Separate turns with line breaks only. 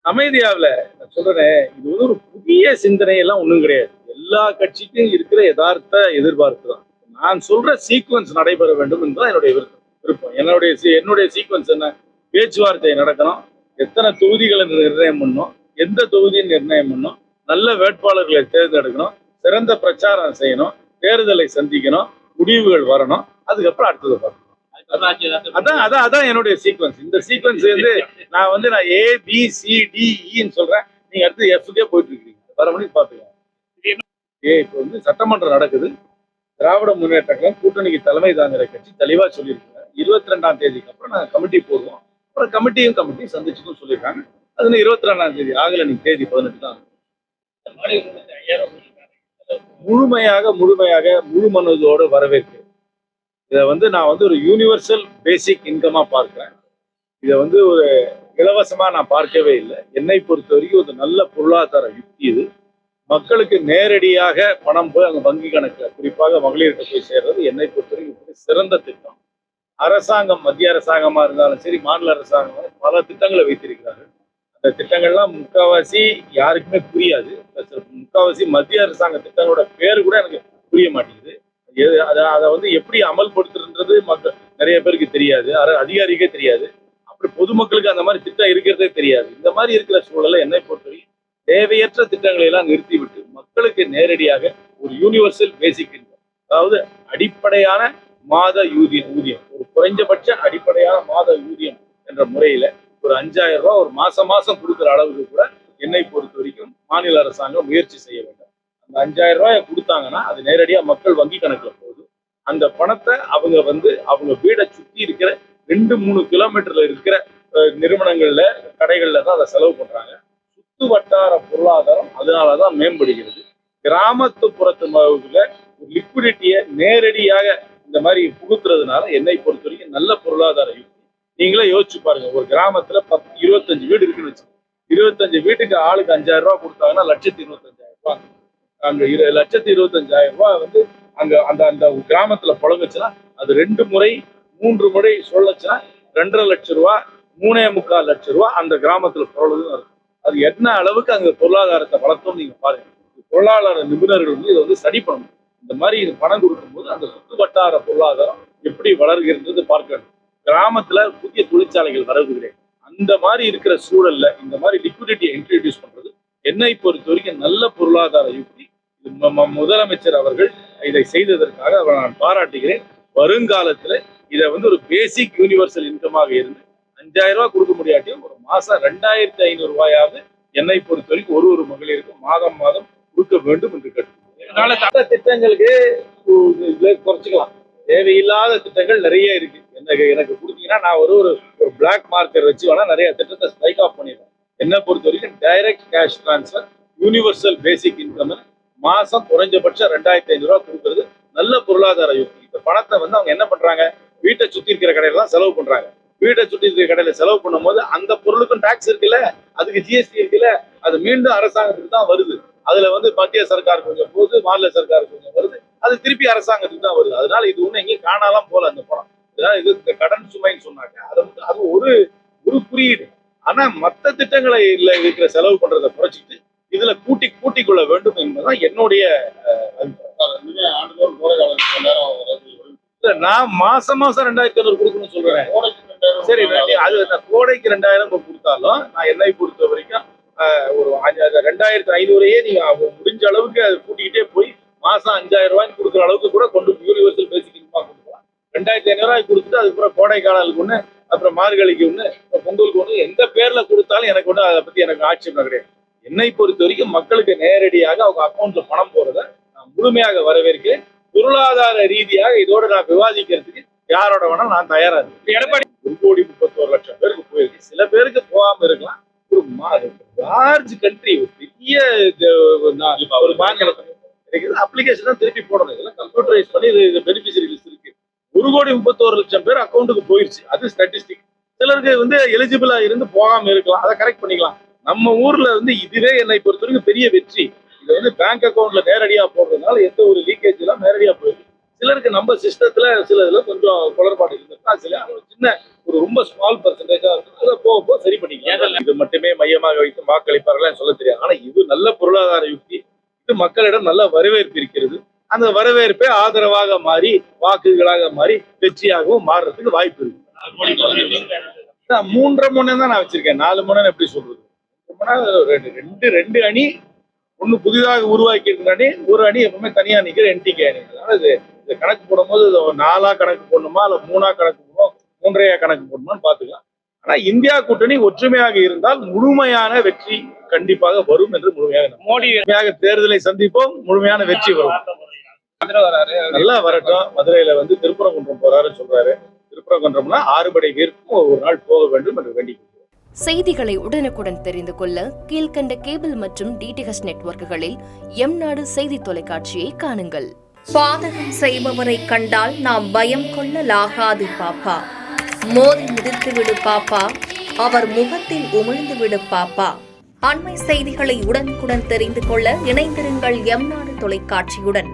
அமைதியாவில் நான் சொல்றேன், இது வந்து ஒரு புதிய சிந்தனை எல்லாம் ஒண்ணும் கிடையாது. எல்லா கட்சிக்கும் இருக்கிற யதார்த்த எதிர்பார்ப்பு தான். நான் சொல்ற சீக்வன்ஸ் நடைபெற வேண்டும் என்பதுதான் என்னுடைய விருப்பம். என்னுடைய சீக்வன்ஸ் என்ன? பேச்சுவார்த்தை நடக்கணும், எத்தனை தொகுதிகளை நிர்ணயம் பண்ணணும், எந்த தொகுதியை நிர்ணயம் பண்ணணும், நல்ல வேட்பாளர்களை தேர்ந்தெடுக்கணும், சிறந்த பிரச்சாரம் செய்யணும், தேர்தலை சந்திக்கணும், முடிவுகள் வரணும், அதுக்கப்புறம் அடுத்தது பார்க்கணும். அதான் என்னுடைய சீக்வன்ஸ். இந்த சீக்வன்ஸ் வந்து நான் ஏ பி சி டி இன்னு சொல்றேன், நீங்க அடுத்து எஃப்கே போயிட்டு இருக்கீங்க. வர மணிக்கு பாத்துக்கலாம். இப்போ வந்து சட்டமன்றம் நடக்குது. திராவிட முன்னேற்ற கழகம் கூட்டணிக்கு தலைமை தாங்குற கட்சி தெளிவா சொல்லியிருக்காங்க. 22ஆம் தேதிக்கு அப்புறம் நாங்கள் கமிட்டி போடுவோம். அப்புறம் கமிட்டியும் சந்திச்சுக்கும் சொல்லியிருக்காங்க. அது 22ஆம் தேதி ஆகல, நீங்க தேதி 18 தான். முழுமையாக முழு மனதோடு வரவேற்கிறேன். இதை வந்து நான் வந்து ஒரு யூனிவர்சல் பேசிக் இன்கமா பார்க்கிறேன். இதை வந்து ஒரு இலவசமா நான் பார்க்கவே இல்லை. என்னை பொறுத்த வரைக்கும் ஒரு நல்ல பொருளாதார யுக்தி இது. மக்களுக்கு நேரடியாக பணம் போய் அங்கே வங்கி கணக்கில், குறிப்பாக மகளிருக்கு போய் சேர்றது என்னை பொறுத்த வரைக்கும் சிறந்த திட்டம். அரசாங்கம், மத்திய அரசாங்கமா இருந்தாலும் சரி, மாநில அரசாங்கம் பல திட்டங்களை வைத்திருக்கிறார்கள். அந்த திட்டங்கள்லாம் முக்கால்வாசி யாருக்குமே புரியாது. முக்கால்வாசி மத்திய அரசாங்க திட்டங்களோட பேரு கூட எனக்கு புரிய மாட்டேங்குது. அதை வந்து எப்படி அமல்படுத்துறது மக்கள் நிறைய பேருக்கு தெரியாது, அதிகாரிக்கே தெரியாது. அப்படி பொதுமக்களுக்கு அந்த மாதிரி திட்டம் இருக்கிறதே தெரியாது. இந்த மாதிரி இருக்கிற சூழலை என்னை பொறுத்தவரைக்கும் தேவையற்ற திட்டங்களை எல்லாம் நிறுத்திவிட்டு மக்களுக்கு நேரடியாக ஒரு யூனிவர்சல் பேசிக் இன்கம், அதாவது அடிப்படையான மாத ஊதியம், ஒரு குறைஞ்சபட்ச அடிப்படையான மாத ஊதியம் என்ற முறையில ஒரு 5000 ரூபாய் ஒரு மாசம் கொடுக்குற அளவுக்கு கூட என்னை பொறுத்த வரைக்கும் மாநில அரசாங்கம் முயற்சி செய்ய வேண்டும். அந்த 5000 ரூபாயை கொடுத்தாங்கன்னா அது நேரடியா மக்கள் வங்கி கணக்குல போகுது. அந்த பணத்தை அவங்க வீடை சுற்றி இருக்கிற 2-3 கிலோமீட்டர்ல இருக்கிற நிறுவனங்கள்ல, கடைகள்ல தான் அதை செலவு பண்றாங்க. சுத்து வட்டார பொருளாதாரம் அதனாலதான் மேம்படுகிறது. கிராமத்துப்புறத்துல லிக்விடிட்டியை நேரடியாக இந்த மாதிரி புகுத்துறதுனால என்னை பொறுத்த வரைக்கும் நல்ல பொருளாதார யுக்தி. நீங்களே யோசிச்சு பாருங்க, ஒரு கிராமத்துல 25 வீடு இருக்குன்னு வச்சு, 25 வீட்டுக்கு ஆளுக்கு 5000 ரூபாய் கொடுத்தாங்கன்னா 1,25,000 ரூபாய். அங்க 1,25,000 ரூபாய் வந்து அங்க அந்த அந்த கிராமத்துல புழங்குச்சுன்னா அது 2 முறை 3 முறை சொல்லச்சுன்னா 2,50,000 ரூபாய், 3,25,000 ரூபாய் அந்த கிராமத்துல புரளுதுன்னு இருக்கும். அது என்ன அளவுக்கு அங்க பொருளாதாரத்தை வளர்த்தோம் நீங்க பாருங்க. பொருளாதார நிபுணர்கள் வந்து இதை வந்து ஸ்டடி பண்ணணும். இந்த மாதிரி இது பணம் கொடுக்கும்போது அந்த சுற்று வட்டார பொருளாதாரம் எப்படி வளர்கிறது பார்க்க வேண்டும். கிராமத்துல புதிய தொழிற்சாலைகள் வரது கிடையாது. அந்த மாதிரி இருக்கிற சூழல்ல இந்த மாதிரி லிக்விடிட்டியை இன்ட்ரடியூஸ் பண்றது என்னை பொறுத்த வரைக்கும் நல்ல பொருளாதார யுக்தி. முதலமைச்சர் அவர்கள் இதை செய்ததற்காக அவர் நான் பாராட்டுகிறேன். வருங்காலத்துல இதை வந்து ஒரு பேசிக் யூனிவர்சல் இன்கமாக இருந்து 5000 ரூபாய் கொடுக்க முடியாட்டியும் ஒரு மாசம் 2,500 ரூபாயாவது என்னை பொறுத்த வரைக்கும் ஒரு மகளிருக்கும் மாதம் கொடுக்க வேண்டும் என்று கேட்டு திட்டங்களுக்கு குறைச்சிக்கலாம். தேவையில்லாத திட்டங்கள் நிறைய இருக்கு. எனக்கு கொடுத்தீங்கன்னா நான் ஒரு பிளாக் மார்க்கர் வச்சு வேணா நிறைய திட்டத்தை ஸ்ட்ரைக் ஆஃப் பண்ணிடுவேன். என்னை பொறுத்த வரைக்கும் டைரக்ட் கேஷ் டிரான்ஸ்ஃபர், யூனிவர்சல் பேசிக் இன்கம் மாசம் குறைஞ்சபட்சம் 2,500 ரூபாய் கொடுக்கறது நல்ல பொருளாதார யுக்தி. இந்த பணத்தை வந்து அவங்க என்ன பண்றாங்க, வீட்டை சுத்தி இருக்கிற கடையில தான் செலவு பண்றாங்க. வீட்டை சுத்தி இருக்கிற கடையில செலவு பண்ணும் போது அந்த பொருளுக்கும் டாக்ஸ் இருக்குல்ல, அதுக்கு ஜிஎஸ்டி இருக்குல்ல, அது மீண்டும் அரசாங்கத்துக்கு தான் வருது. அதுல வந்து மத்திய சர்க்கார் கொஞ்சம் போகுது, மாநில சர்க்கார் கொஞ்சம் வருது, அது திருப்பி அரசாங்கத்துக்கு தான் வருது. அதனால இது ஒண்ணு எங்கேயும் காணாலாம் போல அந்த பணம். இதனால இது இந்த கடன் சுமைன்னு சொன்னாங்க, அது ஒரு குறியீடு. ஆனா மற்ற திட்டங்களை இருக்கிற செலவு பண்றதை குறைச்சிட்டு இதுல கூட்டி கொள்ள வேண்டும் என்பதுதான் என்னுடைய நான் மாசம் 2,500 கொடுக்கணும்னு சொல்றேன். சரி, அது கோடைக்கு 2,000 கொடுத்தாலும் நான் என்னை பொறுத்த வரைக்கும் ஒரு 2,500 நீங்க முடிஞ்ச அளவுக்கு அது கூட்டிக்கிட்டே போய் மாசம் 5,000 ரூபாய்க்கு கொடுக்குற அளவுக்கு கூட கொண்டு யூனிவர்சல் பேசிக் இன்கம் கொடுக்கலாம். 2,500 ரூபாய்க்கு கொடுத்துட்டு அதுக்கப்புறம் கோடை காலத்துக்கு ஒண்ணு, அப்புறம் மார்கழிக்கு ஒண்ணு, பொங்கலுக்கு ஒண்ணு, எந்த பேர்ல கொடுத்தாலும் எனக்கு ஒண்ணு அதை பத்தி எனக்கு ஆட்சேபம் கிடையாது. என்னை பொறுத்த வரைக்கும் மக்களுக்கு நேரடியாக அவங்க அக்கௌண்ட்ல பணம் போறதை நான் முழுமையாக வரவேற்கிறேன். பொருளாதார ரீதியாக இதோட நான் விவாதிக்கிறதுக்கு யாரோட வேணாலும் நான் தயாரா இருக்கேன். எடப்பாடி 1,31,00,000 பேருக்கு போயிருக்கு. சில பேருக்கு போகாம இருக்கலாம். ஒரு லார்ஜ் கண்ட்ரி, ஒரு பெரிய ஒரு மாநிலம் அப்ளிகேஷன் தான் திருப்பி போடணும். இதெல்லாம் கம்ப்யூட்டரைஸ் பண்ணி இது பெனிஃபிஷரி லிஸ்ட் இருக்கு. 1,31,00,000 பேர் அக்கௌண்ட்டுக்கு போயிருச்சு. அது ஸ்டாட்டிஸ்டிக். சிலருக்கு வந்து எலிஜிபிளா இருந்து போகாம இருக்கலாம். அதை கரெக்ட் பண்ணிக்கலாம். நம்ம ஊர்ல வந்து இதுவே என்னை பொறுத்த வரைக்கும் பெரிய வெற்றி. இது வந்து பேங்க் அக்கௌண்ட்ல நேரடியா போடுறதுனால எந்த ஒரு லீக்கேஜ் எல்லாம் நேரடியா போயிருக்கு. சிலருக்கு நம்ம சிஸ்டத்துல சில இதுல கொஞ்சம் குளறுபாடு இருந்திருக்கா, சில சின்ன ரொம்ப ஸ்மால் பர்சன்டேஜா இருக்கும். அதை போக போக சரி பண்ணிக்கலாம். இது மட்டுமே மையமாக வைத்து வாக்களிப்பார்கள் சொல்ல தெரியாது. ஆனா இது நல்ல பொருளாதார யுக்தி. இது மக்களிடம் நல்ல வரவேற்பு இருக்கிறது. அந்த வரவேற்பை ஆதரவாக மாறி வாக்குகளாக மாறி வெற்றியாகவும் மாறுறதுக்கு வாய்ப்பு இருக்கு. 3.5 முனை தான் நான் வச்சிருக்கேன். 4 முனை எப்படி சொல்றது? ரெண்டு அணி, ஒண்ணு புதிதாக உருவாக்கி இருக்கிற அணி, ஒரு அணி எப்பவுமே தனியா நிக்கிற என்டிகே அணி. அதனால இது கணக்கு போடும்போது 4ஆ கணக்கு போடணுமா இல்ல 3ஆ கணக்கு போடணும், 3.5 கணக்கு போடணுமான்னு பாத்துக்கலாம். ஆனா இந்தியா கூட்டணி ஒற்றுமையாக இருந்தால் முழுமையான வெற்றி கண்டிப்பாக வரும் என்று முழுமையாக தேர்தலை சந்திப்போம். முழுமையான வெற்றி வரும். நல்லா வரட்டும். மதுரையில திருப்பரங்குன்றம் போறாருன்னு சொல்றாரு. திருப்பரங்குன்றம்னா 6 படை வீரருக்கும் ஒரு நாள் போக வேண்டும் என்று வேண்டிக்
செய்திகளை உடனுக்குடன் தெரிந்து கொள்ள கீழ்கண்ட கேபிள் மற்றும் டிடிஎச் நெட்வொர்க்குகளில் எம்நாடு செய்தி தொலைக்காட்சியை காணுங்கள்.
பாதகம் செய்பவரை கண்டால் நாம் பயம் கொள்ளலாகாது பாப்பா. மோதி மிதித்து விடு பாப்பா, அவர் முகத்தில் உமிழ்ந்து விடு பாப்பா. அண்மை செய்திகளை உடனுக்குடன் தெரிந்து கொள்ள இணைந்திருங்கள் எம்நாடு தொலைக்காட்சியுடன்.